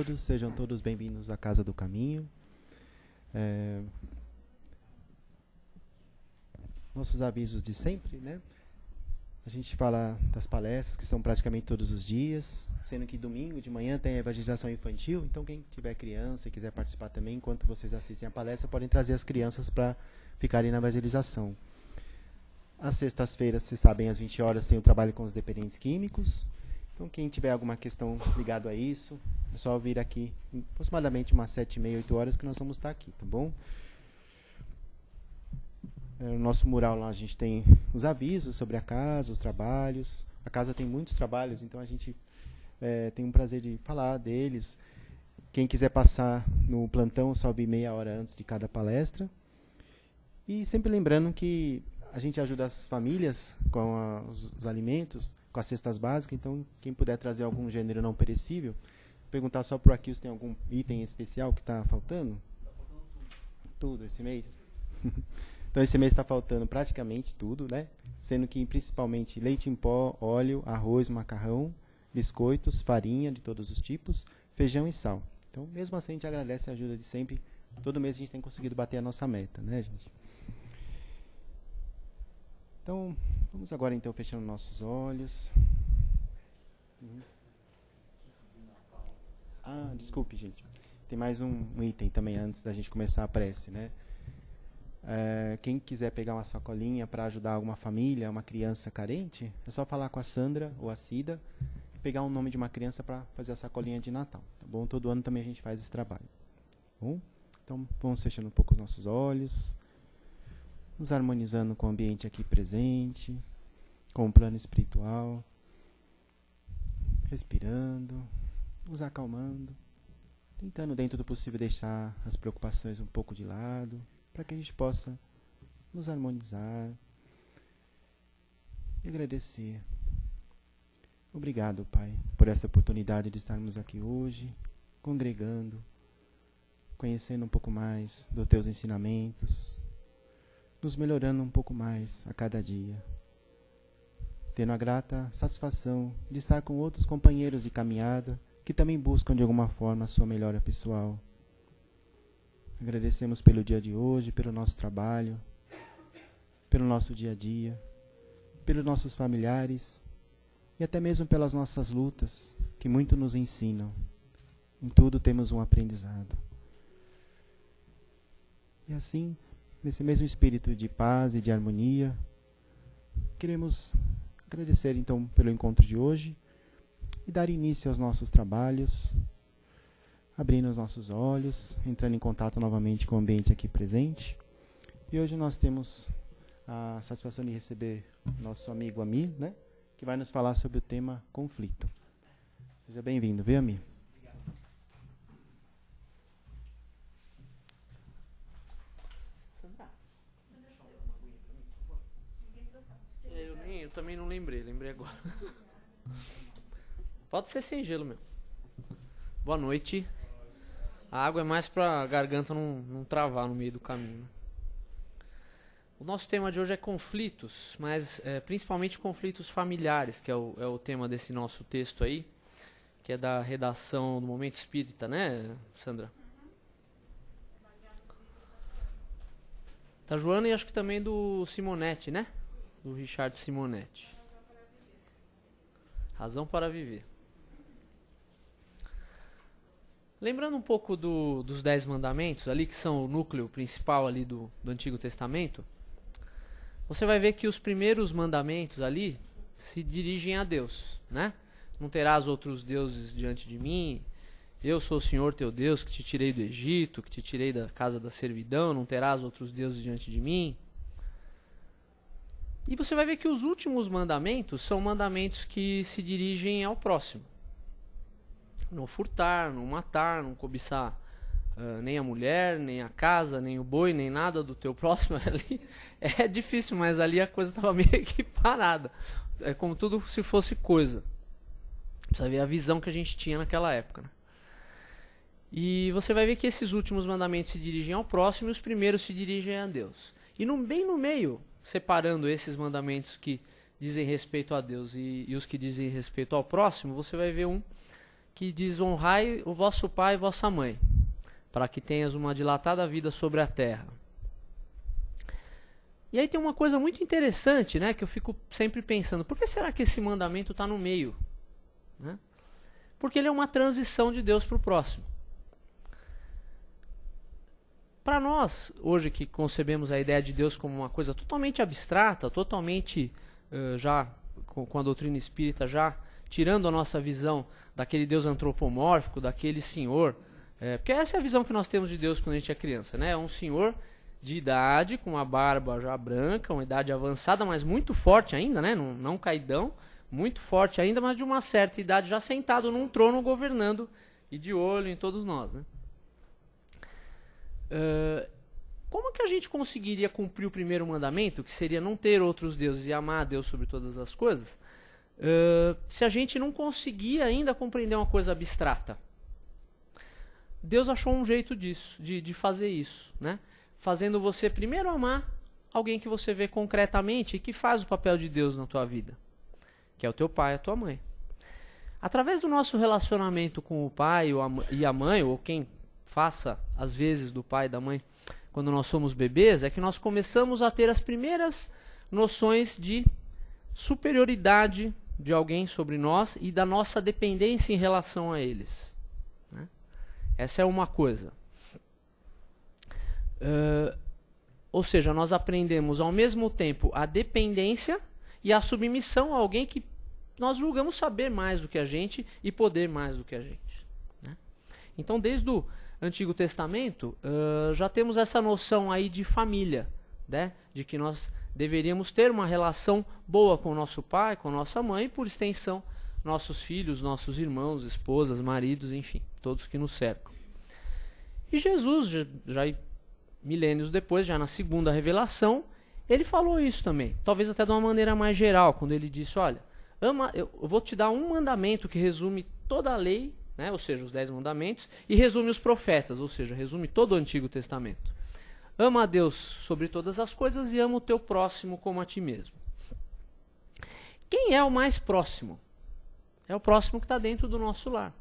Todos, sejam todos bem-vindos à Casa do Caminho. Nossos avisos de sempre, né? A gente fala das palestras que são praticamente todos os dias, sendo que domingo de manhã tem a evangelização infantil, então quem tiver criança e quiser participar também, enquanto vocês assistem a palestra, podem trazer as crianças para ficarem na evangelização. Às sextas-feiras, vocês sabem, às 20 horas tem o trabalho com os dependentes químicos. Então, quem tiver alguma questão ligada a isso, é só vir aqui, em aproximadamente umas 7h30, 8 horas, que nós vamos estar aqui, tá bom? No nosso mural lá, a gente tem os avisos sobre a casa, os trabalhos. A casa tem muitos trabalhos, então a gente tem um prazer de falar deles. Quem quiser passar no plantão, só vir meia hora antes de cada palestra. E sempre lembrando que a gente ajuda as famílias com os alimentos, com as cestas básicas, então quem puder trazer algum gênero não perecível, perguntar só para o Aquil se tem algum item especial que está faltando. Está faltando tudo esse mês? Então esse mês está faltando praticamente tudo, né? Sendo que principalmente leite em pó, óleo, arroz, macarrão, biscoitos, farinha de todos os tipos, feijão e sal. Então mesmo assim a gente agradece a ajuda de sempre. Todo mês a gente tem conseguido bater a nossa meta, né, gente? Então, vamos agora então fechando nossos olhos. Desculpe, gente. Tem mais um item também antes da gente começar a prece, né? Quem quiser pegar uma sacolinha para ajudar alguma família, uma criança carente, é só falar com a Sandra ou a Cida e pegar um nome de uma criança para fazer a sacolinha de Natal, tá bom? Todo ano também a gente faz esse trabalho. Tá bom? Então, vamos fechando um pouco os nossos olhos. Nos harmonizando com o ambiente aqui presente, com o plano espiritual, respirando, nos acalmando, tentando dentro do possível deixar as preocupações um pouco de lado, para que a gente possa nos harmonizar e agradecer. Obrigado, Pai, por essa oportunidade de estarmos aqui hoje, congregando, conhecendo um pouco mais dos Teus ensinamentos, nos melhorando um pouco mais a cada dia, tendo a grata satisfação de estar com outros companheiros de caminhada que também buscam de alguma forma a sua melhora pessoal. Agradecemos pelo dia de hoje, pelo nosso trabalho, pelo nosso dia a dia, pelos nossos familiares e até mesmo pelas nossas lutas, que muito nos ensinam. Em tudo temos um aprendizado. E assim, nesse mesmo espírito de paz e de harmonia, queremos agradecer então pelo encontro de hoje e dar início aos nossos trabalhos, abrindo os nossos olhos, entrando em contato novamente com o ambiente aqui presente. E hoje nós temos a satisfação de receber nosso amigo Amir, né, que vai nos falar sobre o tema conflito. Seja bem-vindo, viu, Amir? Eu também não lembrei agora. Pode ser sem gelo, meu. Boa noite. A água é mais pra garganta não travar no meio do caminho. O nosso tema de hoje é conflitos, mas principalmente conflitos familiares, que é o tema desse nosso texto aí, que é da redação do Momento Espírita, né, Sandra? Da Joana e acho que também do Simonetti, né? Do Richard Simonetti. Razão para viver. Lembrando um pouco dos 10 mandamentos, ali que são o núcleo principal ali do Antigo Testamento, você vai ver que os primeiros mandamentos ali se dirigem a Deus, né? Não terás outros deuses diante de mim, eu sou o Senhor teu Deus que te tirei do Egito, que te tirei da casa da servidão, não terás outros deuses diante de mim. E você vai ver que os últimos mandamentos são mandamentos que se dirigem ao próximo. Não furtar, não matar, não cobiçar nem a mulher, nem a casa, nem o boi, nem nada do teu próximo. Ali é difícil, mas ali a coisa estava meio que parada. É como tudo se fosse coisa. Precisa ver a visão que a gente tinha naquela época, né? E você vai ver que esses últimos mandamentos se dirigem ao próximo e os primeiros se dirigem a Deus. E bem no meio, separando esses mandamentos que dizem respeito a Deus e os que dizem respeito ao próximo, você vai ver um que diz: honrai o vosso pai e vossa mãe, para que tenhas uma dilatada vida sobre a terra. E aí tem uma coisa muito interessante, né, que eu fico sempre pensando: por que será que esse mandamento está no meio? Né? Porque ele é uma transição de Deus para o próximo. Para nós, hoje que concebemos a ideia de Deus como uma coisa totalmente abstrata, totalmente já com a doutrina espírita, já tirando a nossa visão daquele Deus antropomórfico, daquele senhor, porque essa é a visão que nós temos de Deus quando a gente é criança, né? É um senhor de idade, com uma barba já branca, uma idade avançada, mas muito forte ainda, né? Não caidão, muito forte ainda, mas de uma certa idade, já sentado num trono governando e de olho em todos nós, né? Como que a gente conseguiria cumprir o primeiro mandamento, que seria não ter outros deuses e amar a Deus sobre todas as coisas, se a gente não conseguir ainda compreender uma coisa abstrata? Deus achou um jeito disso, de fazer isso, né? Fazendo você primeiro amar alguém que você vê concretamente e que faz o papel de Deus na tua vida, que é o teu pai e a tua mãe. Através do nosso relacionamento com o pai e a mãe, ou quem faça às vezes do pai e da mãe quando nós somos bebês, é que nós começamos a ter as primeiras noções de superioridade de alguém sobre nós e da nossa dependência em relação a eles, né? Essa é uma coisa. Ou seja, nós aprendemos ao mesmo tempo a dependência e a submissão a alguém que nós julgamos saber mais do que a gente e poder mais do que a gente, né? Então, desde o Antigo Testamento, já temos essa noção aí de família, né? De que nós deveríamos ter uma relação boa com o nosso pai, com a nossa mãe, e por extensão, nossos filhos, nossos irmãos, esposas, maridos, enfim, todos que nos cercam. E Jesus, já milênios depois, já na segunda revelação, ele falou isso também, talvez até de uma maneira mais geral, quando ele disse: olha, eu vou te dar um mandamento que resume toda a lei, né, ou seja, os 10 mandamentos, e resume os profetas, ou seja, resume todo o Antigo Testamento. Ama a Deus sobre todas as coisas e ama o teu próximo como a ti mesmo. Quem é o mais próximo? É o próximo que está dentro do nosso lar.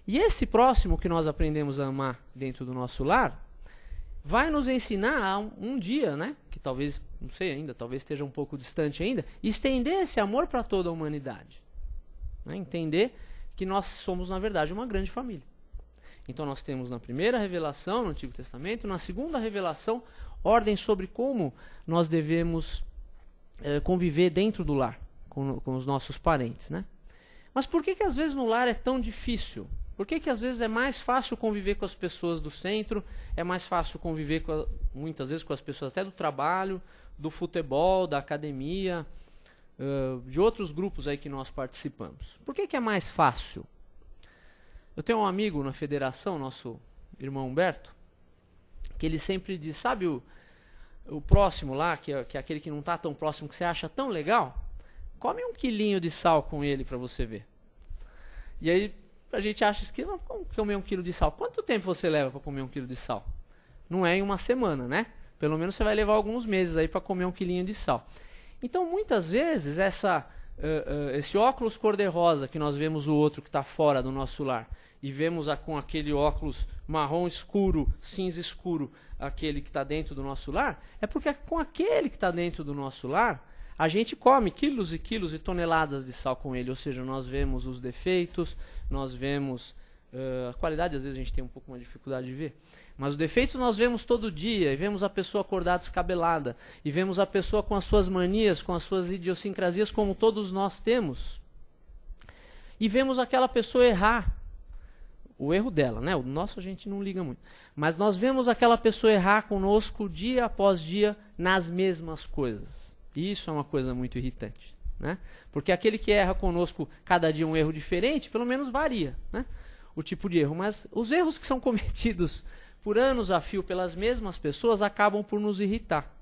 E esse próximo que nós aprendemos a amar dentro do nosso lar vai nos ensinar a um dia, né, que talvez, não sei ainda, talvez esteja um pouco distante ainda, estender esse amor para toda a humanidade. Né, entender que nós somos, na verdade, uma grande família. Então nós temos na primeira revelação, no Antigo Testamento, na segunda revelação, ordem sobre como nós devemos conviver dentro do lar, com os nossos parentes, né? Mas por que às vezes no lar é tão difícil? Por que às vezes é mais fácil conviver com as pessoas do centro, é mais fácil conviver muitas vezes com as pessoas até do trabalho, do futebol, da academia, de outros grupos aí que nós participamos? Por que é mais fácil? Eu tenho um amigo na federação, nosso irmão Humberto, que ele sempre diz: sabe o próximo lá, que é aquele que não está tão próximo, que você acha tão legal? Come 1 quilinho de sal com ele para você ver. E aí a gente acha que não, como comer 1 quilo de sal? Quanto tempo você leva para comer 1 quilo de sal? Não é em uma semana, né? Pelo menos você vai levar alguns meses aí para comer 1 quilinho de sal. Então, muitas vezes, esse óculos cor-de-rosa que nós vemos o outro que está fora do nosso lar, e vemos com aquele óculos marrom escuro, cinza escuro, aquele que está dentro do nosso lar, é porque com aquele que está dentro do nosso lar, a gente come quilos e quilos e toneladas de sal com ele. Ou seja, nós vemos os defeitos, nós vemos a qualidade, às vezes a gente tem um pouco uma dificuldade de ver, mas os defeitos nós vemos todo dia, e vemos a pessoa acordar descabelada, e vemos a pessoa com as suas manias, com as suas idiosincrasias, como todos nós temos, e vemos aquela pessoa errar, o erro dela, né? O nosso a gente não liga muito, mas nós vemos aquela pessoa errar conosco dia após dia nas mesmas coisas, e isso é uma coisa muito irritante, né? Porque aquele que erra conosco cada dia um erro diferente, pelo menos varia, né, o tipo de erro, mas os erros que são cometidos por anos a fio pelas mesmas pessoas acabam por nos irritar.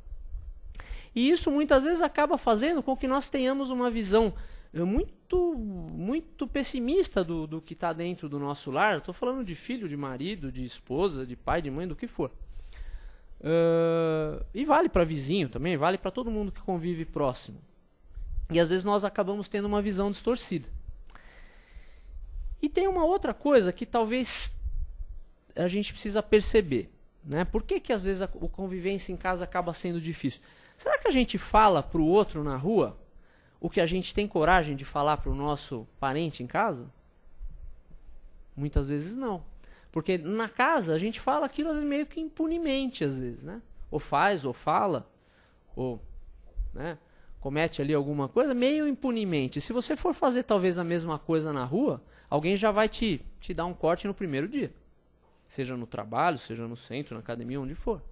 E isso muitas vezes acaba fazendo com que nós tenhamos uma visão muito pessimista do que está dentro do nosso lar. Estou falando de filho, de marido, de esposa, de pai, de mãe, do que for. E vale para vizinho também, vale para todo mundo que convive próximo. E às vezes nós acabamos tendo uma visão distorcida. E tem uma outra coisa que talvez a gente precisa perceber, né? Por que que às vezes a convivência em casa acaba sendo difícil? Será que a gente fala para o outro na rua o que a gente tem coragem de falar para o nosso parente em casa? Muitas vezes não. Porque na casa a gente fala aquilo às vezes, meio que impunemente, às vezes, né? Ou faz, ou fala, ou, né, comete ali alguma coisa meio impunemente. Se você for fazer talvez a mesma coisa na rua, alguém já vai te dar um corte no primeiro dia. Seja no trabalho, seja no centro, na academia, onde for.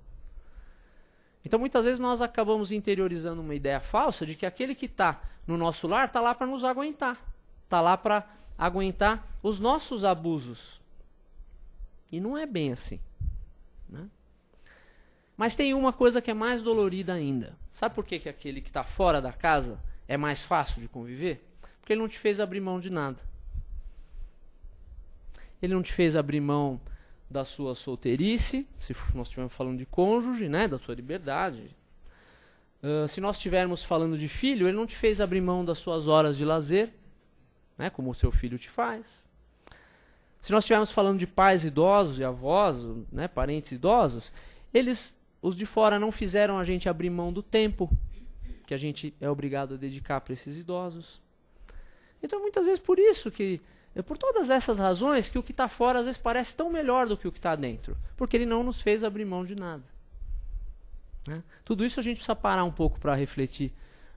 Então muitas vezes nós acabamos interiorizando uma ideia falsa de que aquele que está no nosso lar está lá para nos aguentar. Está lá para aguentar os nossos abusos. E não é bem assim, né? Mas tem uma coisa que é mais dolorida ainda. Sabe por que aquele que está fora da casa é mais fácil de conviver? Porque ele não te fez abrir mão de nada. Ele não te fez abrir mão da sua solteirice, se nós estivermos falando de cônjuge, né, da sua liberdade. Se nós estivermos falando de filho, ele não te fez abrir mão das suas horas de lazer, né, como o seu filho te faz. Se nós estivermos falando de pais idosos e avós, né, parentes idosos, os de fora não fizeram a gente abrir mão do tempo que a gente é obrigado a dedicar para esses idosos. Então, muitas vezes por isso que, por todas essas razões, que o que está fora às vezes parece tão melhor do que o que está dentro, porque ele não nos fez abrir mão de nada, né? Tudo isso a gente precisa parar um pouco para refletir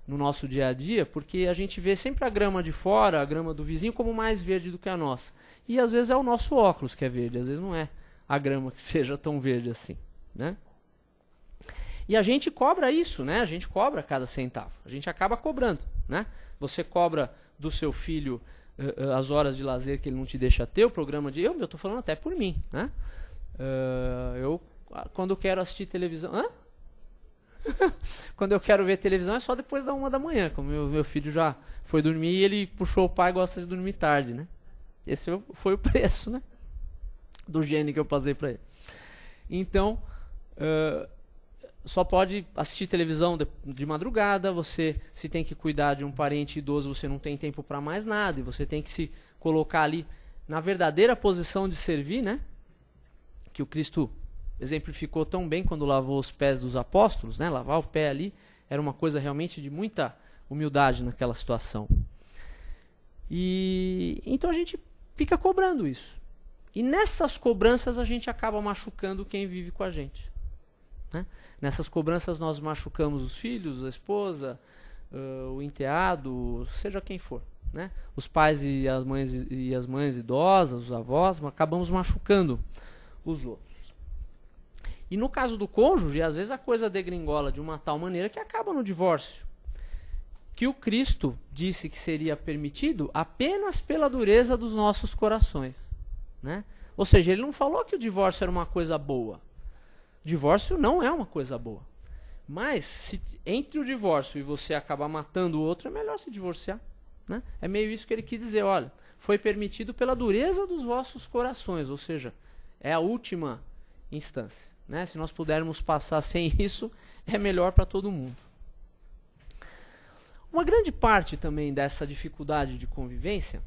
no nosso dia a dia, porque a gente vê sempre a grama de fora, a grama do vizinho, como mais verde do que a nossa. E às vezes é o nosso óculos que é verde, às vezes não é a grama que seja tão verde assim, né? E a gente cobra isso, né? A gente cobra cada centavo. A gente acaba cobrando, né? Você cobra do seu filho as horas de lazer que ele não te deixa ter, o programa de... Eu estou falando até por mim, né? Quando eu quero assistir televisão... Hã? Quando eu quero ver televisão é só depois da 1 da manhã. Como meu filho já foi dormir e ele puxou o pai e gosta de dormir tarde, né? Esse foi o preço, né, do gene que eu passei para ele. Então, só pode assistir televisão de madrugada. Você, se tem que cuidar de um parente idoso, você não tem tempo para mais nada. E você tem que se colocar ali na verdadeira posição de servir, né? Que o Cristo exemplificou tão bem quando lavou os pés dos apóstolos, né? Lavar o pé ali era uma coisa realmente de muita humildade naquela situação. E então a gente fica cobrando isso. E nessas cobranças a gente acaba machucando quem vive com a gente, né? Nessas cobranças nós machucamos os filhos, a esposa, o enteado, seja quem for, né? Os pais e as mães idosas, os avós, acabamos machucando os outros. E no caso do cônjuge, às vezes a coisa degringola de uma tal maneira que acaba no divórcio, que o Cristo disse que seria permitido apenas pela dureza dos nossos corações, né? Ou seja, ele não falou que o divórcio era uma coisa boa. O divórcio não é uma coisa boa. Mas, se entre o divórcio e você acabar matando o outro, é melhor se divorciar, né? É meio isso que ele quis dizer. Olha, foi permitido pela dureza dos vossos corações, ou seja, é a última instância, né? Se nós pudermos passar sem isso, é melhor para todo mundo. Uma grande parte também dessa dificuldade de convivência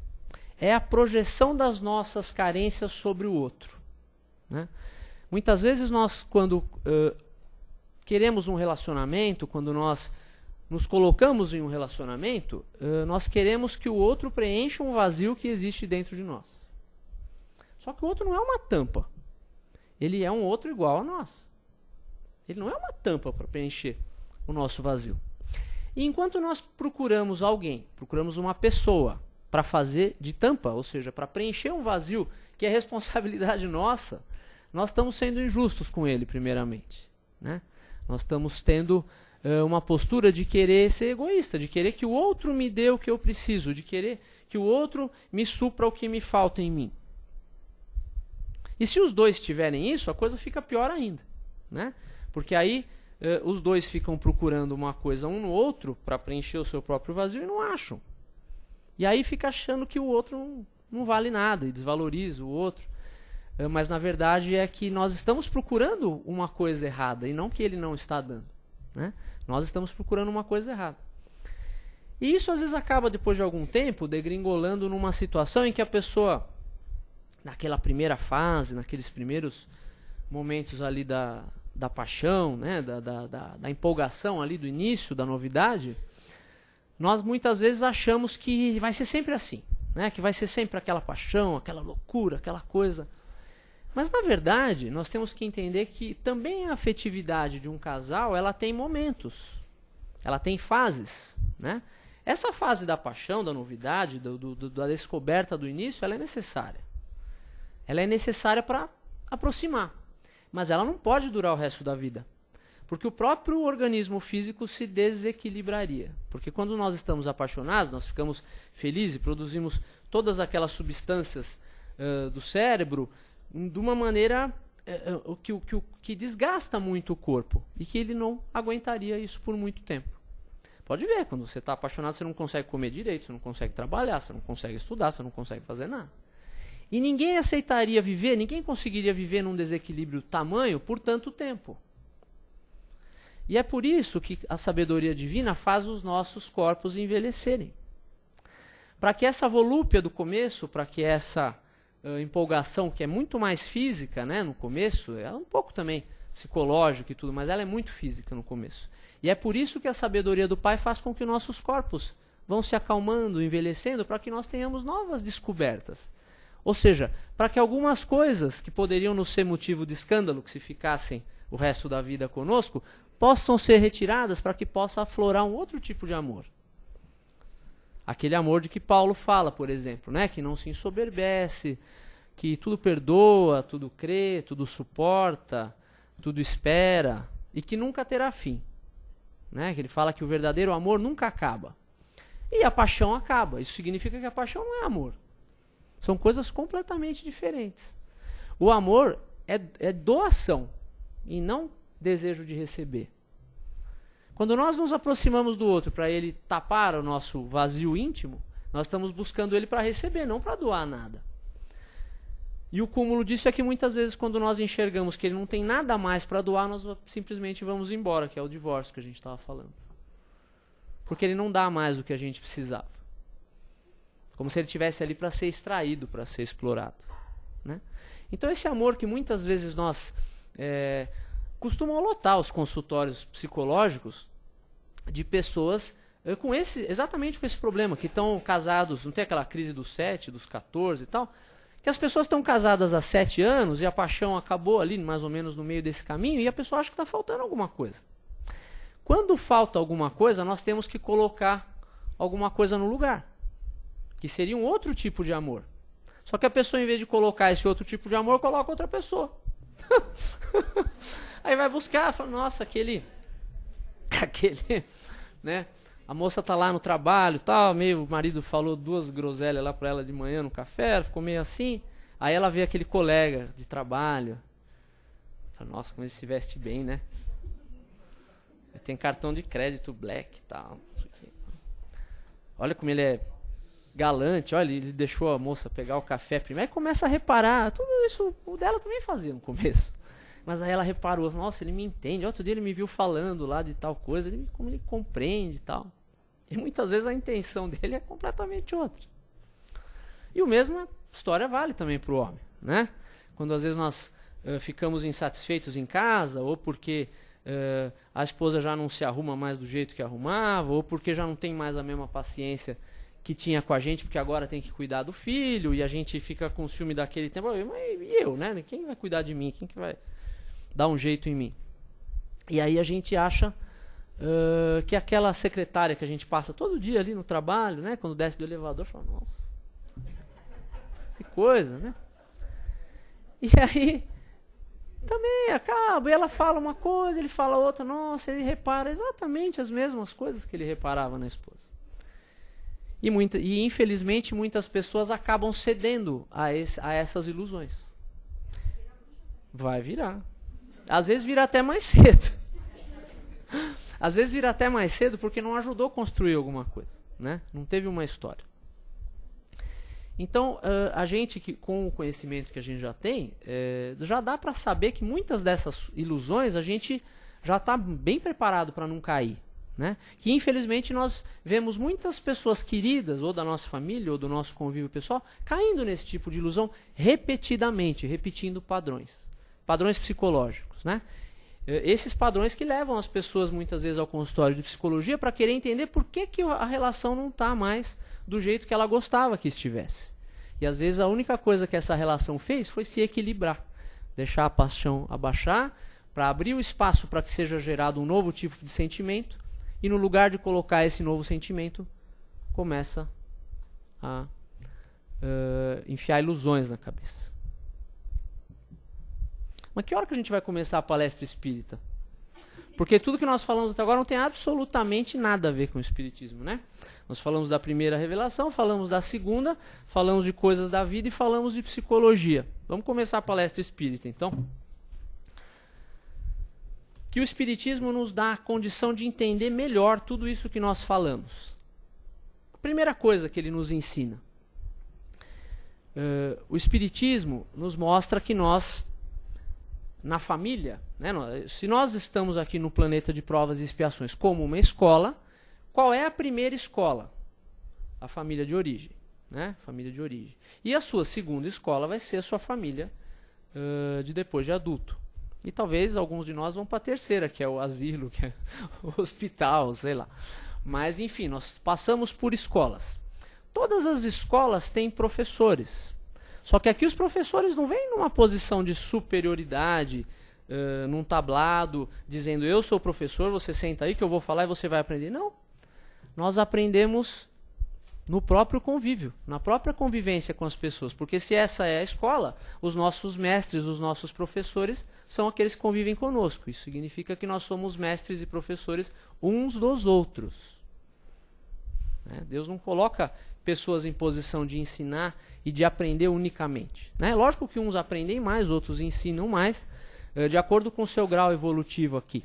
é a projeção das nossas carências sobre o outro, né? Muitas vezes nós, quando queremos um relacionamento, quando nós nos colocamos em um relacionamento, nós queremos que o outro preencha um vazio que existe dentro de nós. Só que o outro não é uma tampa. Ele é um outro igual a nós. Ele não é uma tampa para preencher o nosso vazio. E enquanto nós procuramos alguém, procuramos uma pessoa para fazer de tampa, ou seja, para preencher um vazio que é responsabilidade nossa, nós estamos sendo injustos com ele, primeiramente, né? Nós estamos tendo uma postura de querer ser egoísta, de querer que o outro me dê o que eu preciso, de querer que o outro me supra o que me falta em mim. E se os dois tiverem isso, a coisa fica pior ainda, né? Porque aí os dois ficam procurando uma coisa um no outro para preencher o seu próprio vazio e não acham. E aí fica achando que o outro não vale nada e desvaloriza o outro. Mas na verdade é que nós estamos procurando uma coisa errada e não que ele não está dando, né? Nós estamos procurando uma coisa errada. E isso às vezes acaba, depois de algum tempo, degringolando numa situação em que a pessoa naquela primeira fase, naqueles primeiros momentos ali da paixão, né, da empolgação ali do início, da novidade, nós muitas vezes achamos que vai ser sempre assim, né, que vai ser sempre aquela paixão, aquela loucura, aquela coisa. Mas, na verdade, nós temos que entender que também a afetividade de um casal, ela tem momentos, ela tem fases, né? Essa fase da paixão, da novidade, da descoberta do início, ela é necessária. Ela é necessária para aproximar. Mas ela não pode durar o resto da vida. Porque o próprio organismo físico se desequilibraria. Porque quando nós estamos apaixonados, nós ficamos felizes, produzimos todas aquelas substâncias do cérebro de uma maneira que desgasta muito o corpo. E que ele não aguentaria isso por muito tempo. Pode ver, quando você está apaixonado, você não consegue comer direito, você não consegue trabalhar, você não consegue estudar, você não consegue fazer nada. E ninguém aceitaria viver, ninguém conseguiria viver num desequilíbrio tamanho por tanto tempo. E é por isso que a sabedoria divina faz os nossos corpos envelhecerem. Para que essa volúpia do começo, para que essa empolgação, que é muito mais física, né, no começo, é um pouco também psicológica e tudo, mas ela é muito física no começo. E é por isso que a sabedoria do Pai faz com que nossos corpos vão se acalmando, envelhecendo, para que nós tenhamos novas descobertas. Ou seja, para que algumas coisas que poderiam nos ser motivo de escândalo, que se ficassem o resto da vida conosco, possam ser retiradas para que possa aflorar um outro tipo de amor. Aquele amor de que Paulo fala, por exemplo, né? Que não se ensoberbece, que tudo perdoa, tudo crê, tudo suporta, tudo espera e que nunca terá fim. Né? Que ele fala que o verdadeiro amor nunca acaba. E a paixão acaba. Isso significa que a paixão não é amor. São coisas completamente diferentes. O amor é doação e não desejo de receber. Quando nós nos aproximamos do outro para ele tapar o nosso vazio íntimo, nós estamos buscando ele para receber, não para doar nada. E o cúmulo disso é que muitas vezes quando nós enxergamos que ele não tem nada mais para doar, nós simplesmente vamos embora, que é o divórcio que a gente estava falando. Porque ele não dá mais o que a gente precisava. Como se ele estivesse ali para ser extraído, para ser explorado. Né? Então esse amor que muitas vezes nós costumam lotar os consultórios psicológicos de pessoas exatamente com esse problema, que estão casados, não tem aquela crise dos 7, dos 14 e tal, que as pessoas estão casadas há 7 anos e a paixão acabou ali mais ou menos no meio desse caminho e a pessoa acha que está faltando alguma coisa. Quando falta alguma coisa, nós temos que colocar alguma coisa no lugar, que seria um outro tipo de amor. Só que a pessoa, em vez de colocar esse outro tipo de amor, coloca outra pessoa. Aí vai buscar, fala, nossa, aquele, né? A moça tá lá no trabalho, tal, meio, o marido falou 2 groselhas lá para ela de manhã no café, ela ficou meio assim. Aí ela vê aquele colega de trabalho. Fala, nossa, como ele se veste bem, né? Ele tem cartão de crédito black e tal. Olha como ele é galante, olha, ele deixou a moça pegar o café primeiro. Aí começa a reparar, tudo isso o dela também fazia no começo. Mas aí ela reparou, nossa, ele me entende. Outro dia ele me viu falando lá de tal coisa, como ele compreende e tal. E muitas vezes a intenção dele é completamente outra. E o mesmo história vale também para o homem, né? Quando às vezes nós ficamos insatisfeitos em casa, ou porque a esposa já não se arruma mais do jeito que arrumava, ou porque já não tem mais a mesma paciência que tinha com a gente, porque agora tem que cuidar do filho, e a gente fica com ciúme daquele tempo. Mas e eu, né? Quem vai cuidar de mim? Quem que vai dar um jeito em mim? E aí a gente acha que aquela secretária que a gente passa todo dia ali no trabalho, né? Quando desce do elevador, fala, nossa, que coisa, né? E aí também acaba, e ela fala uma coisa, ele fala outra, nossa, ele repara exatamente as mesmas coisas que ele reparava na esposa. E infelizmente muitas pessoas acabam cedendo a essas ilusões. Vai virar. Às vezes vira até mais cedo. Às vezes vira até mais cedo porque não ajudou a construir alguma coisa, né? Não teve uma história. Então, a gente, com o conhecimento que a gente já tem, já dá para saber que muitas dessas ilusões a gente já está bem preparado para não cair, né? Que infelizmente nós vemos muitas pessoas queridas, ou da nossa família, ou do nosso convívio pessoal, caindo nesse tipo de ilusão repetidamente, repetindo padrões psicológicos, né? Esses padrões que levam as pessoas muitas vezes ao consultório de psicologia para querer entender por que a relação não está mais do jeito que ela gostava que estivesse. E às vezes a única coisa que essa relação fez foi se equilibrar, deixar a paixão abaixar, para abrir o espaço para que seja gerado um novo tipo de sentimento, e no lugar de colocar esse novo sentimento, começa a enfiar ilusões na cabeça. Mas que hora que a gente vai começar a palestra espírita? Porque tudo que nós falamos até agora não tem absolutamente nada a ver com o espiritismo, né? Nós falamos da primeira revelação, falamos da segunda, falamos de coisas da vida e falamos de psicologia. Vamos começar a palestra espírita, então? Que o espiritismo nos dá a condição de entender melhor tudo isso que nós falamos. A primeira coisa que ele nos ensina. O espiritismo nos mostra que nós, na família, né, se nós estamos aqui no planeta de provas e expiações como uma escola, qual é a primeira escola? A família de origem, né? Família de origem. E a sua segunda escola vai ser a sua família de depois de adulto. E talvez alguns de nós vão para a terceira, que é o asilo, que é o hospital, sei lá. Mas enfim, nós passamos por escolas. Todas as escolas têm professores. Só que aqui os professores não vêm numa posição de superioridade, num tablado, dizendo eu sou o professor, você senta aí que eu vou falar e você vai aprender. Não. Nós aprendemos no próprio convívio, na própria convivência com as pessoas. Porque se essa é a escola, os nossos mestres, os nossos professores, são aqueles que convivem conosco. Isso significa que nós somos mestres e professores uns dos outros. Deus não coloca pessoas em posição de ensinar e de aprender unicamente. Lógico que uns aprendem mais, outros ensinam mais, de acordo com o seu grau evolutivo aqui.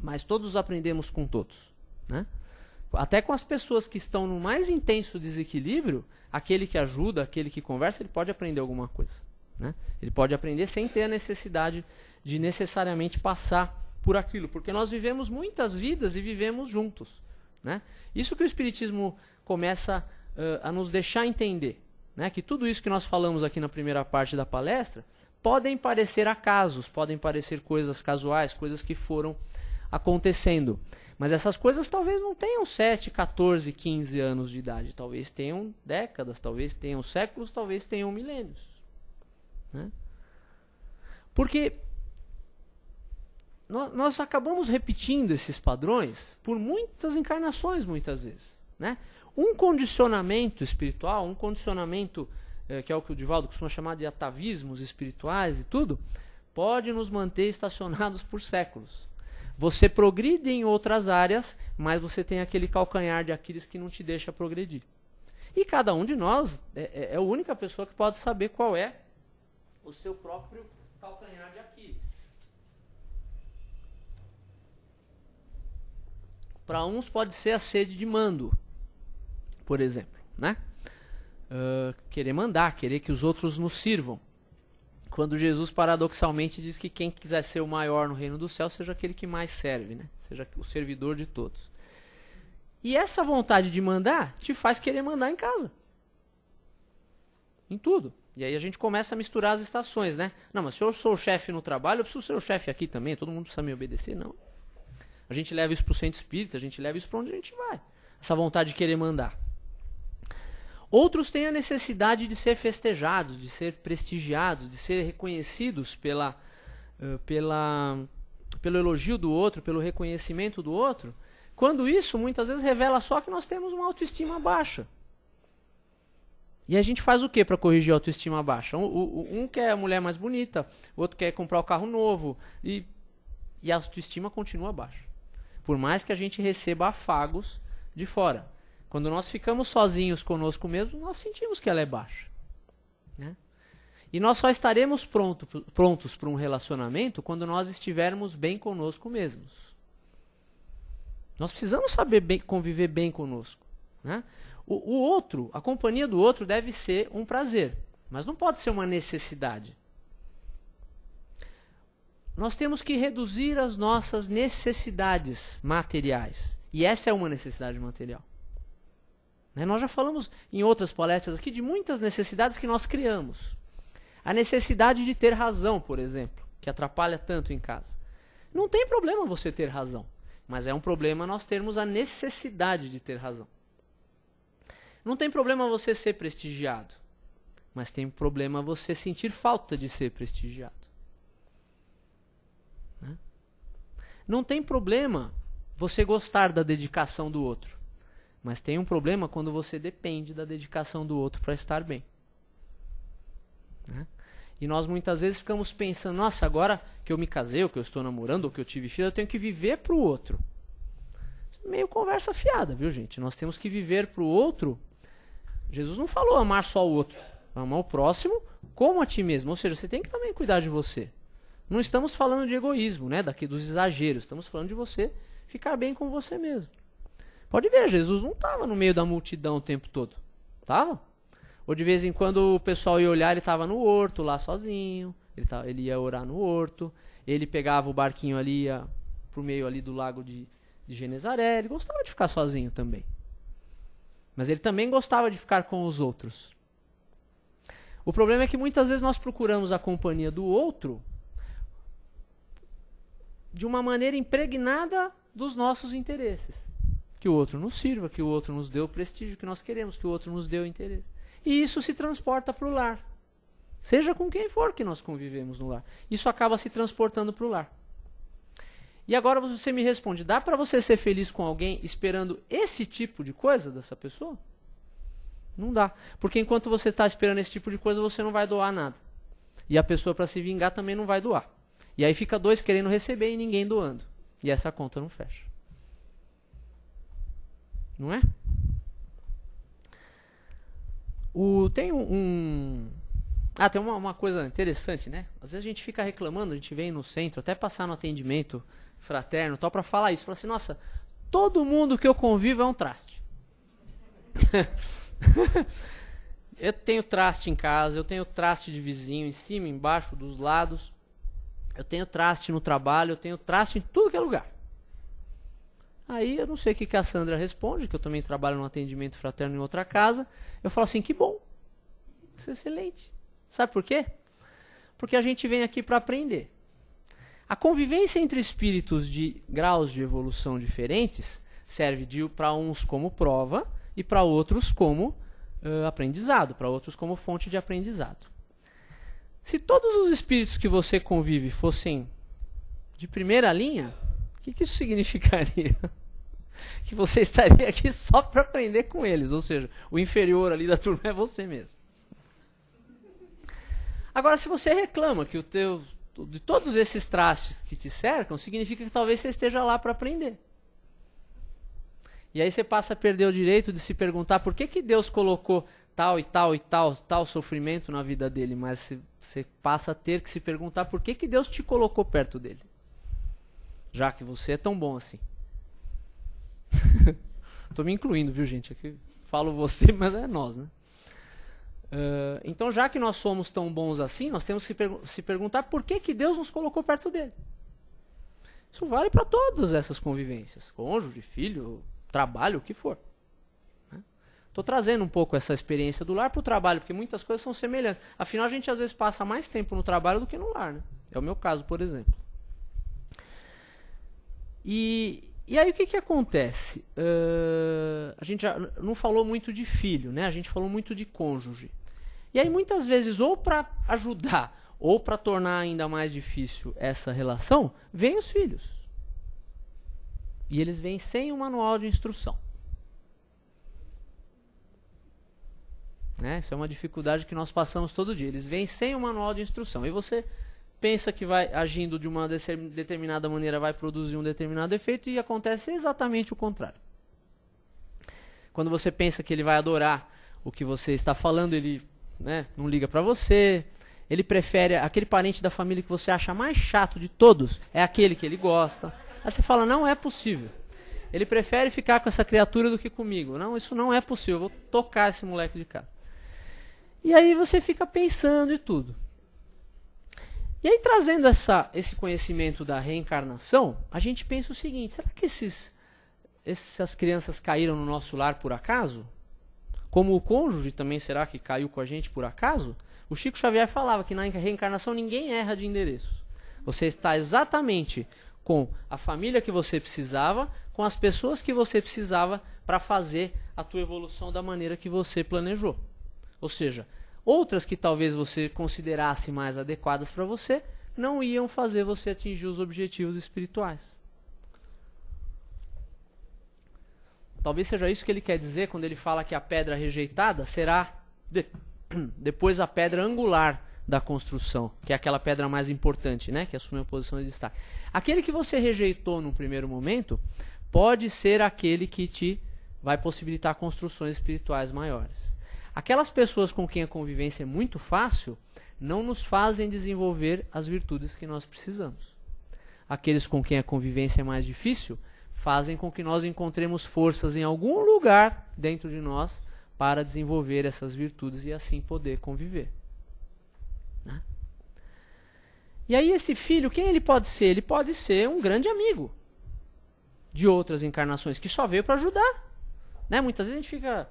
Mas todos aprendemos com todos. Até com as pessoas que estão no mais intenso desequilíbrio, aquele que ajuda, aquele que conversa, ele pode aprender alguma coisa. Ele pode aprender sem ter a necessidade de necessariamente passar por aquilo. Porque nós vivemos muitas vidas e vivemos juntos. Isso que o Espiritismo começa a nos deixar entender. Que tudo isso que nós falamos aqui na primeira parte da palestra podem parecer acasos, podem parecer coisas casuais, coisas que foram acontecendo. Mas essas coisas talvez não tenham 7, 14, 15 anos de idade. Talvez tenham décadas, talvez tenham séculos, talvez tenham milênios. Porque nós acabamos repetindo esses padrões por muitas encarnações, muitas vezes. Um condicionamento espiritual, um condicionamento, que é o que o Divaldo costuma chamar de atavismos espirituais e tudo, pode nos manter estacionados por séculos. Você progride em outras áreas, mas você tem aquele calcanhar de Aquiles que não te deixa progredir. E cada um de nós é a única pessoa que pode saber qual é o seu próprio calcanhar de Aquiles. Para uns pode ser a sede de mando, por exemplo. Querer mandar, querer que os outros nos sirvam. Quando Jesus paradoxalmente diz que quem quiser ser o maior no reino do céu seja aquele que mais serve, seja o servidor de todos. E essa vontade de mandar te faz querer mandar em casa. Em tudo. E aí a gente começa a misturar as estações, Não, mas se eu sou o chefe no trabalho, eu preciso ser o chefe aqui também, todo mundo precisa me obedecer? Não. A gente leva isso para o centro espírita, a gente leva isso para onde a gente vai. Essa vontade de querer mandar. Outros têm a necessidade de ser festejados, de ser prestigiados, de ser reconhecidos pelo elogio do outro, pelo reconhecimento do outro, quando isso muitas vezes revela só que nós temos uma autoestima baixa. E a gente faz o que para corrigir a autoestima baixa? Um quer a mulher mais bonita, o outro quer comprar o carro novo, e a autoestima continua baixa. Por mais que a gente receba afagos de fora. Quando nós ficamos sozinhos conosco mesmo, nós sentimos que ela é baixa. E nós só estaremos prontos para um relacionamento quando nós estivermos bem conosco mesmos. Nós precisamos saber conviver bem conosco. O outro, a companhia do outro deve ser um prazer, mas não pode ser uma necessidade. nós temos que reduzir as nossas necessidades materiais. E essa é uma necessidade material. Né? Nós já falamos em outras palestras aqui de muitas necessidades que nós criamos. A necessidade de ter razão, por exemplo, que atrapalha tanto em casa. Não tem problema você ter razão, mas é um problema nós termos a necessidade de ter razão. Não tem problema você ser prestigiado, mas tem problema você sentir falta de ser prestigiado. Né? Não tem problema você gostar da dedicação do outro, mas tem um problema quando você depende da dedicação do outro para estar bem. Né? E nós muitas vezes ficamos pensando, nossa, agora que eu me casei, ou que eu estou namorando, ou que eu tive filho, eu tenho que viver para o outro. Meio conversa fiada, viu, gente? Nós temos que viver para o outro. Jesus não falou amar só o outro. Amar o próximo como a ti mesmo. Ou seja, você tem que também cuidar de você. Não estamos falando de egoísmo, né? Daqui dos exageros. Estamos falando de você ficar bem com você mesmo. Pode ver, Jesus não estava no meio da multidão o tempo todo. Estava? Ou de vez em quando o pessoal ia olhar, ele estava no horto lá sozinho. Ele ia orar no horto. Ele pegava o barquinho ali, ia pro meio ali do lago de Genezaré. Ele gostava de ficar sozinho também. Mas ele também gostava de ficar com os outros. O problema é que muitas vezes nós procuramos a companhia do outro de uma maneira impregnada dos nossos interesses. Que o outro nos sirva, que o outro nos dê o prestígio que nós queremos, que o outro nos dê o interesse. E isso se transporta para o lar. Seja com quem for que nós convivemos no lar. Isso acaba se transportando para o lar. E agora você me responde, dá para você ser feliz com alguém esperando esse tipo de coisa dessa pessoa? Não dá. Porque enquanto você está esperando esse tipo de coisa, você não vai doar nada. E a pessoa, para se vingar, também não vai doar. E aí fica dois querendo receber e ninguém doando. E essa conta não fecha. Não é? Tem tem uma coisa interessante, né? Às vezes a gente fica reclamando, a gente vem no centro, até passar no atendimento fraterno, tal, para falar isso. Fala assim, nossa, todo mundo que eu convivo é um traste. Eu tenho traste em casa, eu tenho traste de vizinho, em cima, embaixo, dos lados. Eu tenho traste no trabalho, eu tenho traste em tudo que é lugar. Aí eu não sei o que a Sandra responde, que eu também trabalho no atendimento fraterno em outra casa. Eu falo assim, que bom. Isso é excelente. Sabe por quê? Porque a gente vem aqui para aprender. A convivência entre espíritos de graus de evolução diferentes serve para uns como prova e para outros como aprendizado, para outros como fonte de aprendizado. Se todos os espíritos que você convive fossem de primeira linha, o que isso significaria? Que você estaria aqui só para aprender com eles, ou seja, o inferior ali da turma é você mesmo. Agora, se você reclama que de todos esses trastes que te cercam, significa que talvez você esteja lá para aprender. E aí você passa a perder o direito de se perguntar por que Deus colocou tal e tal e tal sofrimento na vida dele, mas você passa a ter que se perguntar por que Deus te colocou perto dele, já que você é tão bom assim. Estou me incluindo, viu, gente? Aqui falo você, mas é nós, né? Então, já que nós somos tão bons assim, nós temos que se perguntar por que Deus nos colocou perto dele. Isso vale para todas essas convivências, cônjuge, filho, trabalho, o que for. Estou trazendo um pouco essa experiência do lar para o trabalho, porque muitas coisas são semelhantes. Afinal, a gente às vezes passa mais tempo no trabalho do que no lar, né? É o meu caso, por exemplo. E aí o que acontece? A gente já não falou muito de filho, né? A gente falou muito de cônjuge. E aí muitas vezes, ou para ajudar, ou para tornar ainda mais difícil essa relação, vêm os filhos. E eles vêm sem um manual de instrução. Né? Isso é uma dificuldade que nós passamos todo dia. Eles vêm sem um manual de instrução. E você pensa que vai agindo de uma determinada maneira, vai produzir um determinado efeito, e acontece exatamente o contrário. Quando você pensa que ele vai adorar o que você está falando, ele, né, não liga para você, ele prefere aquele parente da família que você acha mais chato de todos, é aquele que ele gosta. Aí você fala, não é possível. Ele prefere ficar com essa criatura do que comigo. Não, isso não é possível, eu vou tocar esse moleque de casa. E aí você fica pensando e tudo. E aí, trazendo esse conhecimento da reencarnação, a gente pensa o seguinte: será que essas crianças caíram no nosso lar por acaso? Como o cônjuge também, será que caiu com a gente por acaso? O Chico Xavier falava que na reencarnação ninguém erra de endereço. Você está exatamente com a família que você precisava, com as pessoas que você precisava para fazer a tua evolução da maneira que você planejou. Ou seja, outras que talvez você considerasse mais adequadas para você, não iam fazer você atingir os objetivos espirituais. Talvez seja isso que ele quer dizer quando ele fala que a pedra rejeitada será depois a pedra angular da construção, que é aquela pedra mais importante, né, que assume a posição de destaque. Aquele que você rejeitou num primeiro momento pode ser aquele que te vai possibilitar construções espirituais maiores. Aquelas pessoas com quem a convivência é muito fácil não nos fazem desenvolver as virtudes que nós precisamos. Aqueles com quem a convivência é mais difícil fazem com que nós encontremos forças em algum lugar dentro de nós para desenvolver essas virtudes e assim poder conviver. Né? E aí esse filho, quem ele pode ser? Ele pode ser um grande amigo de outras encarnações que só veio para ajudar. Né? Muitas vezes a gente fica...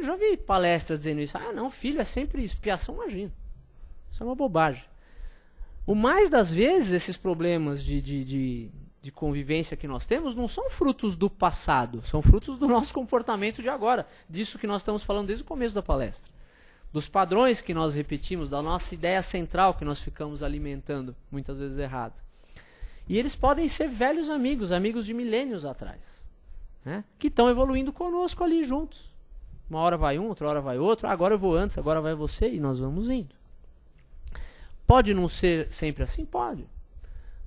já vi palestras dizendo isso. Ah, não, filho é sempre expiação agindo. Isso é uma bobagem. O mais das vezes, esses problemas de convivência que nós temos não são frutos do passado, são frutos do nosso comportamento de agora. Disso que nós estamos falando desde o começo da palestra. Dos padrões que nós repetimos, da nossa ideia central que nós ficamos alimentando, muitas vezes errado. E eles podem ser velhos amigos, amigos de milênios atrás, né? Que estão evoluindo conosco ali juntos. Uma hora vai um, outra hora vai outro. Agora eu vou antes, agora vai você e nós vamos indo. Pode não ser sempre assim? Pode.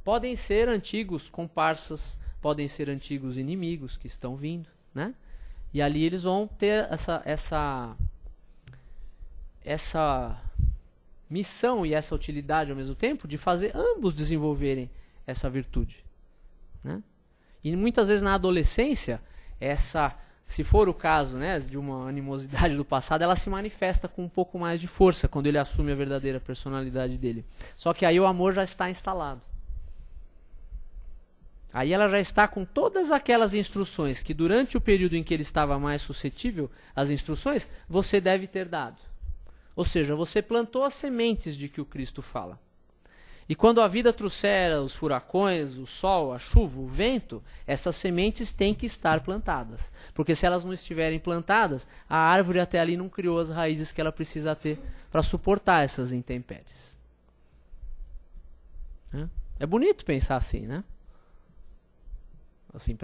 Podem ser antigos comparsas, podem ser antigos inimigos que estão vindo, né? E ali eles vão ter essa missão e essa utilidade ao mesmo tempo de fazer ambos desenvolverem essa virtude, né? E muitas vezes na adolescência, se for o caso, né, de uma animosidade do passado, ela se manifesta com um pouco mais de força quando ele assume a verdadeira personalidade dele. Só que aí o amor já está instalado. Aí ela já está com todas aquelas instruções que durante o período em que ele estava mais suscetível às instruções, você deve ter dado. Ou seja, você plantou as sementes de que o Cristo fala. E quando a vida trouxer os furacões, o sol, a chuva, o vento, essas sementes têm que estar plantadas. Porque se elas não estiverem plantadas, a árvore até ali não criou as raízes que ela precisa ter para suportar essas intempéries. É bonito pensar assim, né? Assim,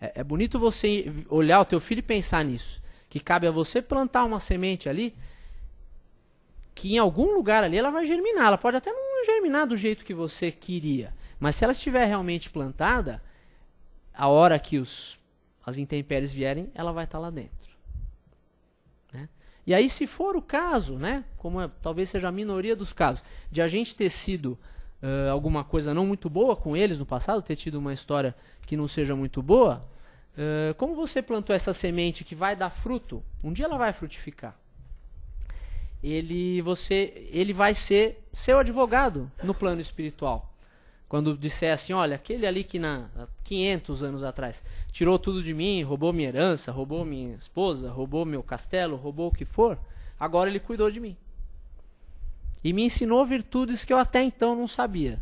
é bonito você olhar o teu filho e pensar nisso. Que cabe a você plantar uma semente ali, que em algum lugar ali ela vai germinar. Ela pode até não germinar do jeito que você queria, mas se ela estiver realmente plantada, a hora que as intempéries vierem, ela vai estar lá dentro. Né? E aí, se for o caso, né, como talvez seja a minoria dos casos, de a gente ter sido alguma coisa não muito boa com eles no passado, ter tido uma história que não seja muito boa, como você plantou essa semente que vai dar fruto, um dia ela vai frutificar. Ele vai ser seu advogado no plano espiritual. Quando disser assim, olha, aquele ali que há 500 anos atrás tirou tudo de mim, roubou minha herança, roubou minha esposa, roubou meu castelo, roubou o que for, agora ele cuidou de mim. E me ensinou virtudes que eu até então não sabia.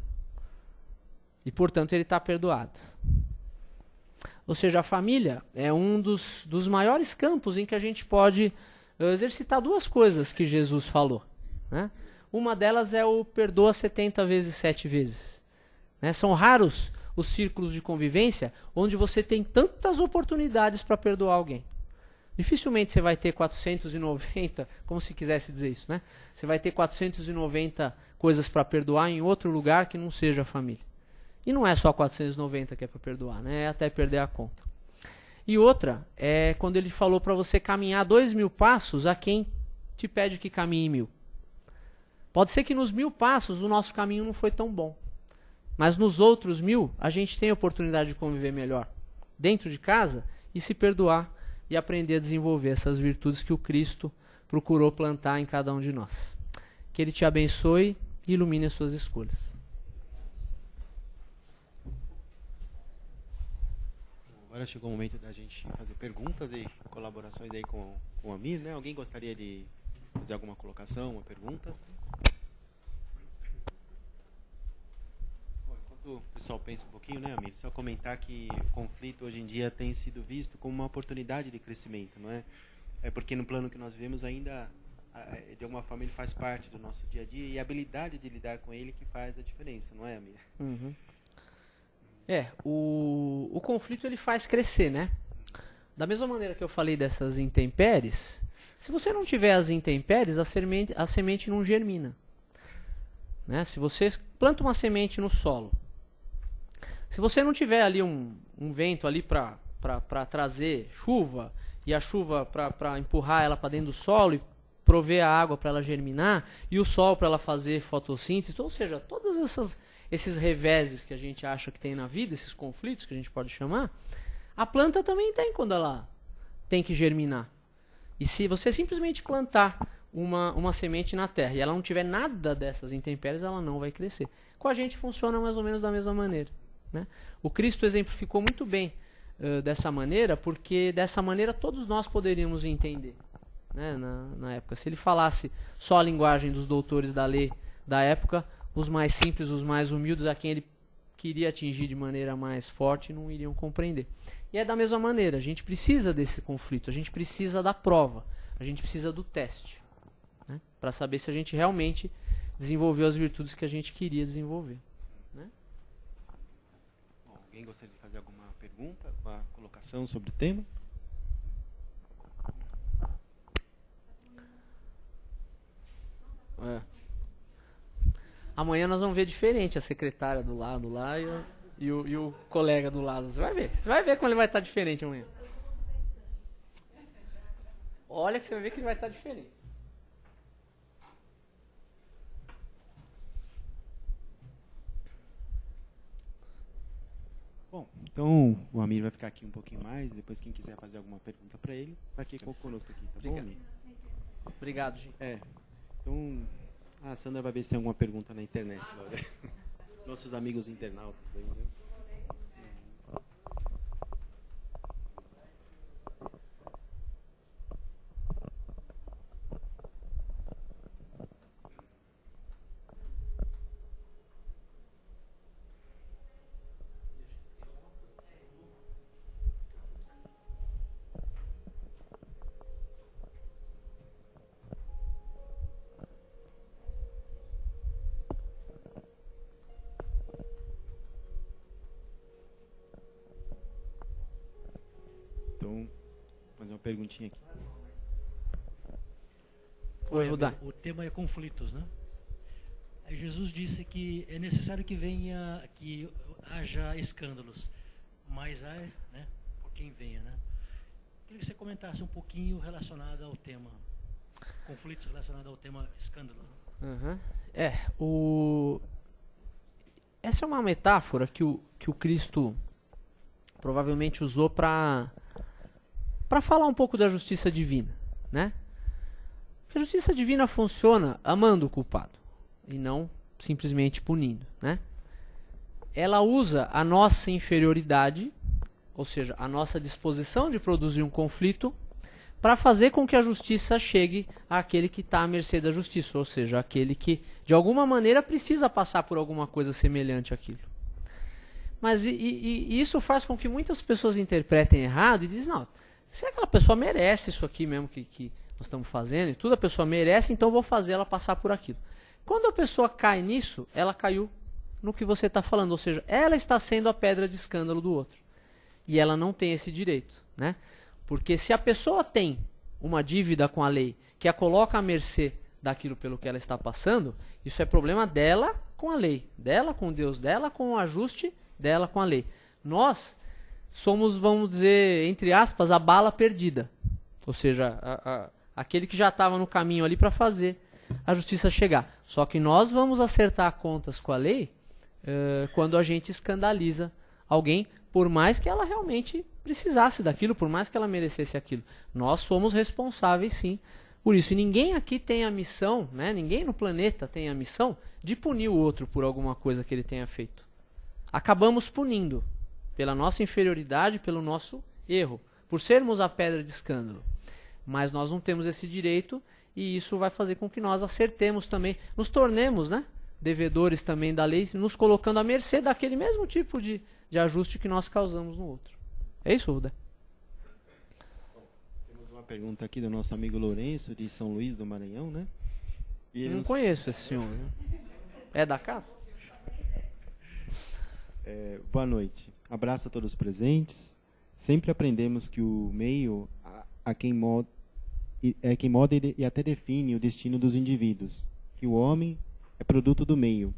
E, portanto, ele está perdoado. Ou seja, a família é um dos maiores campos em que a gente pode exercitar duas coisas que Jesus falou. Né? Uma delas é o perdoa 70 vezes 7 vezes. Né? São raros os círculos de convivência onde você tem tantas oportunidades para perdoar alguém. Dificilmente você vai ter 490, como se quisesse dizer isso, né? Você vai ter 490 coisas para perdoar em outro lugar que não seja a família. E não é só 490 que é para perdoar, né? É até perder a conta. E outra é quando ele falou para você caminhar 2.000 passos a quem te pede que caminhe 1.000. Pode ser que nos 1.000 passos o nosso caminho não foi tão bom. Mas nos outros 1.000 a gente tem a oportunidade de conviver melhor dentro de casa e se perdoar e aprender a desenvolver essas virtudes que o Cristo procurou plantar em cada um de nós. Que Ele te abençoe e ilumine as suas escolhas. Agora chegou o momento da gente fazer perguntas e colaborações aí com o Amir, né? Alguém gostaria de fazer alguma colocação, uma pergunta? Bom, enquanto o pessoal pensa um pouquinho, né, Amir? Só comentar que o conflito hoje em dia tem sido visto como uma oportunidade de crescimento, não é? É porque no plano que nós vivemos ainda, de alguma forma, ele faz parte do nosso dia a dia e a habilidade de lidar com ele que faz a diferença, não é, Amir? Uhum. O conflito ele faz crescer, né? Da mesma maneira que eu falei dessas intempéries, se você não tiver as intempéries, a semente não germina. Né? Se você planta uma semente no solo, se você não tiver ali um vento ali para trazer chuva, e a chuva para empurrar ela para dentro do solo e prover a água para ela germinar, e o sol para ela fazer fotossíntese, ou seja, todas esses reveses que a gente acha que tem na vida, esses conflitos que a gente pode chamar, a planta também tem quando ela tem que germinar. E se você simplesmente plantar uma semente na terra e ela não tiver nada dessas intempéries, ela não vai crescer. Com a gente funciona mais ou menos da mesma maneira. Né? O Cristo exemplificou muito bem dessa maneira, porque dessa maneira todos nós poderíamos entender. Né? Na época, se ele falasse só a linguagem dos doutores da lei da época, os mais simples, os mais humildes, a quem ele queria atingir de maneira mais forte, não iriam compreender. E é da mesma maneira, a gente precisa desse conflito, a gente precisa da prova, a gente precisa do teste, né? Para saber se a gente realmente desenvolveu as virtudes que a gente queria desenvolver. Né? Bom, alguém gostaria de fazer alguma pergunta, uma colocação sobre o tema? Amanhã nós vamos ver diferente a secretária do lado lá e o colega do lado. Você vai ver como ele vai estar diferente amanhã. Olha que você vai ver que ele vai estar diferente. Bom, então o Amir vai ficar aqui um pouquinho mais, depois quem quiser fazer alguma pergunta para ele, vai aqui conosco aqui, tá bom, Amir? Obrigado, gente. Então, a Sandra vai ver se tem alguma pergunta na internet. Nossos amigos internautas aí, né? Então, vou fazer uma perguntinha aqui. Oi, Rudá. O tema é conflitos, né? Aí Jesus disse que é necessário que haja escândalos, mas né, por quem venha, né? Queria que você comentasse um pouquinho relacionado ao tema, conflitos relacionados ao tema escândalo. Essa é uma metáfora que o Cristo provavelmente usou para falar um pouco da justiça divina, né? Porque a justiça divina funciona amando o culpado e não simplesmente punindo, né? Ela usa a nossa inferioridade, ou seja, a nossa disposição de produzir um conflito, para fazer com que a justiça chegue àquele que está à mercê da justiça, ou seja, aquele que de alguma maneira precisa passar por alguma coisa semelhante àquilo. Mas e isso faz com que muitas pessoas interpretem errado e dizem, não, se aquela pessoa merece isso aqui mesmo que nós estamos fazendo, e tudo a pessoa merece, então eu vou fazer ela passar por aquilo. Quando a pessoa cai nisso, ela caiu no que você está falando, ou seja, ela está sendo a pedra de escândalo do outro. E ela não tem esse direito, né? Porque se a pessoa tem uma dívida com a lei que a coloca à mercê daquilo pelo que ela está passando, isso é problema dela com a lei, dela com Deus, dela com o ajuste dela com a lei. Nós somos, vamos dizer, entre aspas, a bala perdida. Ou seja, aquele que já estava no caminho ali para fazer a justiça chegar. Só que nós vamos acertar contas com a lei quando a gente escandaliza alguém, por mais que ela realmente precisasse daquilo, por mais que ela merecesse aquilo. Nós somos responsáveis, sim, por isso. E ninguém aqui tem a missão, né? Ninguém no planeta tem a missão de punir o outro por alguma coisa que ele tenha feito. Acabamos punindo pela nossa inferioridade, pelo nosso erro, por sermos a pedra de escândalo. Mas nós não temos esse direito e isso vai fazer com que nós acertemos também, nos tornemos, né, devedores também da lei, nos colocando à mercê daquele mesmo tipo de ajuste que nós causamos no outro. É isso, Ruda? Temos uma pergunta aqui do nosso amigo Lourenço, de São Luís do Maranhão, né? E ele Não conheço esse senhor. Né? É da casa? Boa noite. Abraço a todos os presentes. Sempre aprendemos que o meio é quem moda e até define o destino dos indivíduos, que o homem é produto do meio.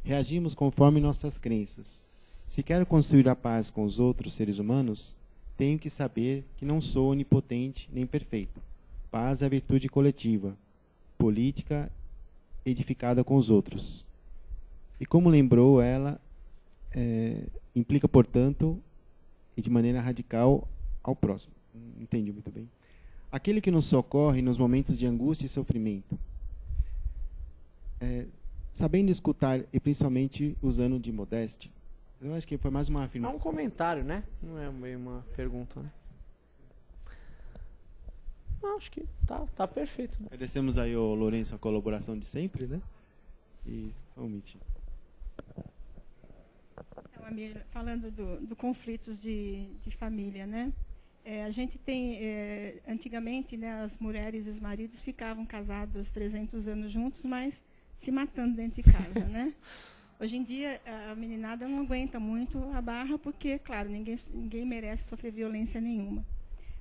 Reagimos conforme nossas crenças. Se quero construir a paz com os outros seres humanos, tenho que saber que não sou onipotente nem perfeito. Paz é a virtude coletiva, política edificada com os outros. E como lembrou ela, implica, portanto, e de maneira radical ao próximo. Entendi muito bem. Aquele que nos socorre nos momentos de angústia e sofrimento, sabendo escutar e principalmente usando de modéstia. Eu acho que foi mais uma afirmação. É um comentário, né? Não é meio uma pergunta, né? Não, acho que tá perfeito. Né? Agradecemos aí ao Lourenço a colaboração de sempre, né? E omite. Então, Amir, falando do conflitos de família, né? A gente tem, antigamente, né, as mulheres e os maridos ficavam casados 300 anos juntos, mas se matando dentro de casa, né? Hoje em dia, a meninada não aguenta muito a barra, porque, claro, ninguém merece sofrer violência nenhuma.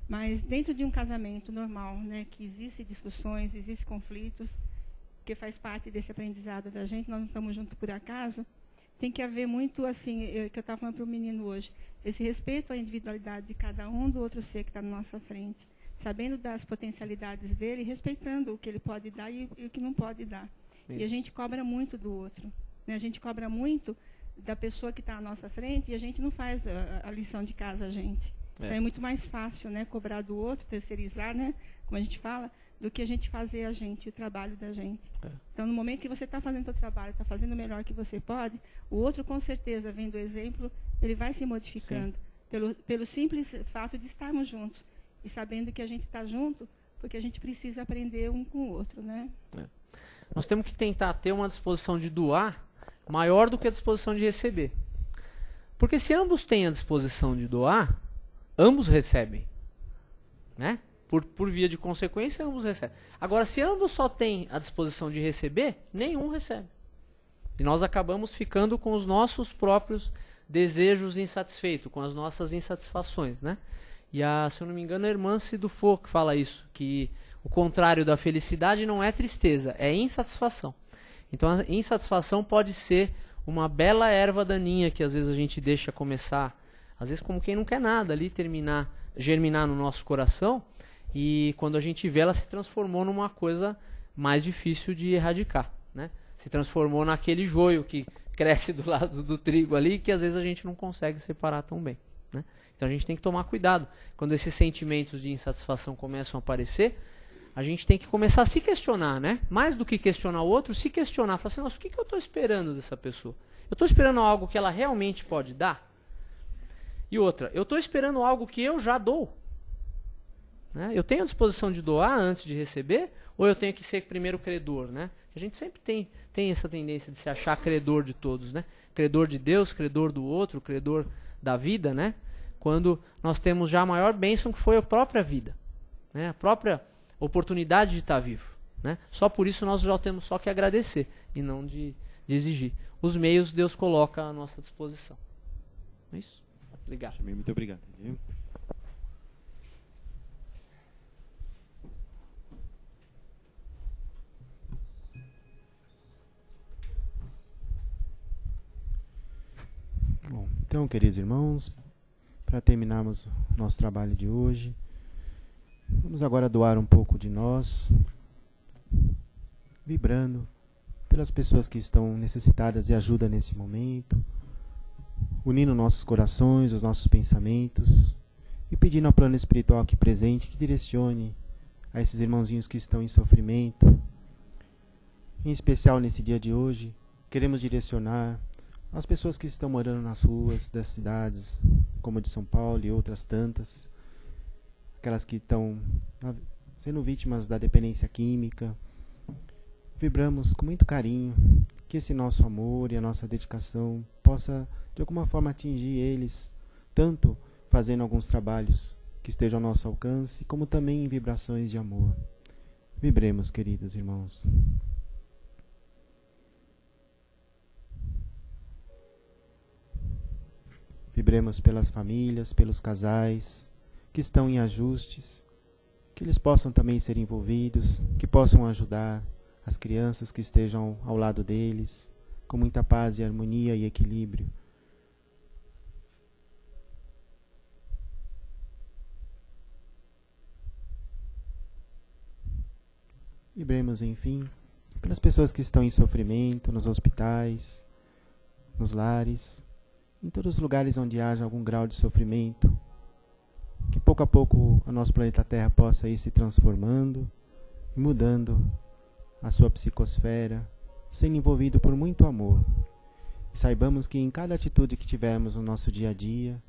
Mas dentro de um casamento normal, né, que existem discussões, existem conflitos, que faz parte desse aprendizado da gente, nós não estamos juntos por acaso, tem que haver muito, assim, que eu estava falando para o menino hoje, esse respeito à individualidade de cada um do outro ser que está na nossa frente, sabendo das potencialidades dele, respeitando o que ele pode dar e o que não pode dar. Isso. E a gente cobra muito do outro. Né? A gente cobra muito da pessoa que está à nossa frente e a gente não faz a lição de casa, a gente. Então é muito mais fácil, né, cobrar do outro, terceirizar, né, como a gente fala, do que a gente fazer a gente, o trabalho da gente. Então, no momento que você está fazendo o seu trabalho, está fazendo o melhor que você pode, o outro, com certeza, vendo o exemplo, ele vai se modificando. Pelo simples fato de estarmos juntos. E sabendo que a gente está junto, porque a gente precisa aprender um com o outro, né? Nós temos que tentar ter uma disposição de doar maior do que a disposição de receber. Porque se ambos têm a disposição de doar, ambos recebem. Né? Por via de consequência, ambos recebem. Agora, se ambos só têm a disposição de receber, nenhum recebe. E nós acabamos ficando com os nossos próprios desejos insatisfeitos, com as nossas insatisfações. Né? E, se eu não me engano, a irmã Sidufo que fala isso, que o contrário da felicidade não é tristeza, é insatisfação. Então, a insatisfação pode ser uma bela erva daninha que às vezes a gente deixa começar, às vezes como quem não quer nada ali, germinar no nosso coração, e quando a gente vê, ela se transformou numa coisa mais difícil de erradicar. Né? Se transformou naquele joio que cresce do lado do trigo ali, que às vezes a gente não consegue separar tão bem. Né? Então a gente tem que tomar cuidado. Quando esses sentimentos de insatisfação começam a aparecer, a gente tem que começar a se questionar, né? Mais do que questionar o outro, se questionar. Falar assim, nossa, o que eu estou esperando dessa pessoa? Eu estou esperando algo que ela realmente pode dar? E outra, eu estou esperando algo que eu já dou? Né? Eu tenho a disposição de doar antes de receber? Ou eu tenho que ser primeiro credor? Né? A gente sempre tem essa tendência de se achar credor de todos. Né? Credor de Deus, credor do outro, credor da vida. Né? Quando nós temos já a maior bênção que foi a própria vida. Né? A própria oportunidade de estar vivo. Né? Só por isso nós já temos só que agradecer e não de exigir. Os meios Deus coloca à nossa disposição. É isso. Obrigado. Muito obrigado. Viu? Bom, então, queridos irmãos, para terminarmos o nosso trabalho de hoje, vamos agora doar um pouco de nós, vibrando pelas pessoas que estão necessitadas de ajuda nesse momento, unindo nossos corações, os nossos pensamentos e pedindo ao plano espiritual aqui presente que direcione a esses irmãozinhos que estão em sofrimento. Em especial nesse dia de hoje, queremos direcionar as pessoas que estão morando nas ruas das cidades, como de São Paulo e outras tantas, aquelas que estão sendo vítimas da dependência química. Vibramos com muito carinho que esse nosso amor e a nossa dedicação possa, de alguma forma, atingir eles, tanto fazendo alguns trabalhos que estejam ao nosso alcance, como também em vibrações de amor. Vibremos, queridos irmãos. Vibremos pelas famílias, pelos casais que estão em ajustes, que eles possam também ser envolvidos, que possam ajudar as crianças que estejam ao lado deles, com muita paz e harmonia e equilíbrio. Vibremos, enfim, pelas pessoas que estão em sofrimento, nos hospitais, nos lares, em todos os lugares onde haja algum grau de sofrimento, que pouco a pouco o nosso planeta Terra possa ir se transformando e mudando a sua psicosfera, sendo envolvido por muito amor. E saibamos que em cada atitude que tivermos no nosso dia a dia,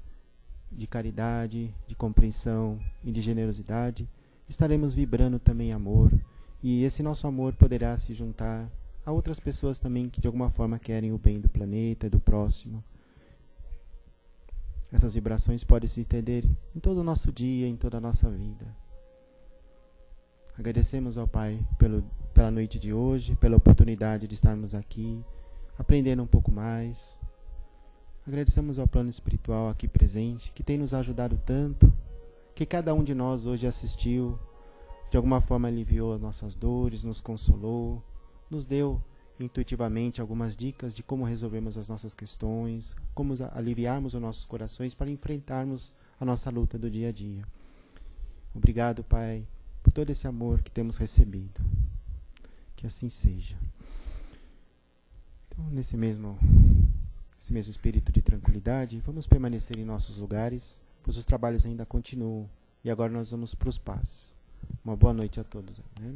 de caridade, de compreensão e de generosidade, estaremos vibrando também amor, e esse nosso amor poderá se juntar a outras pessoas também que de alguma forma querem o bem do planeta e do próximo. Essas vibrações podem se estender em todo o nosso dia, em toda a nossa vida. Agradecemos ao Pai pela noite de hoje, pela oportunidade de estarmos aqui, aprendendo um pouco mais. Agradecemos ao plano espiritual aqui presente, que tem nos ajudado tanto, que cada um de nós hoje assistiu, de alguma forma aliviou as nossas dores, nos consolou, nos deu intuitivamente algumas dicas de como resolvermos as nossas questões, como aliviarmos os nossos corações para enfrentarmos a nossa luta do dia a dia. Obrigado, Pai, por todo esse amor que temos recebido. Que assim seja. Então, nesse mesmo espírito de tranquilidade, vamos permanecer em nossos lugares, pois os trabalhos ainda continuam. E agora nós vamos para os pás. Uma boa noite a todos, né?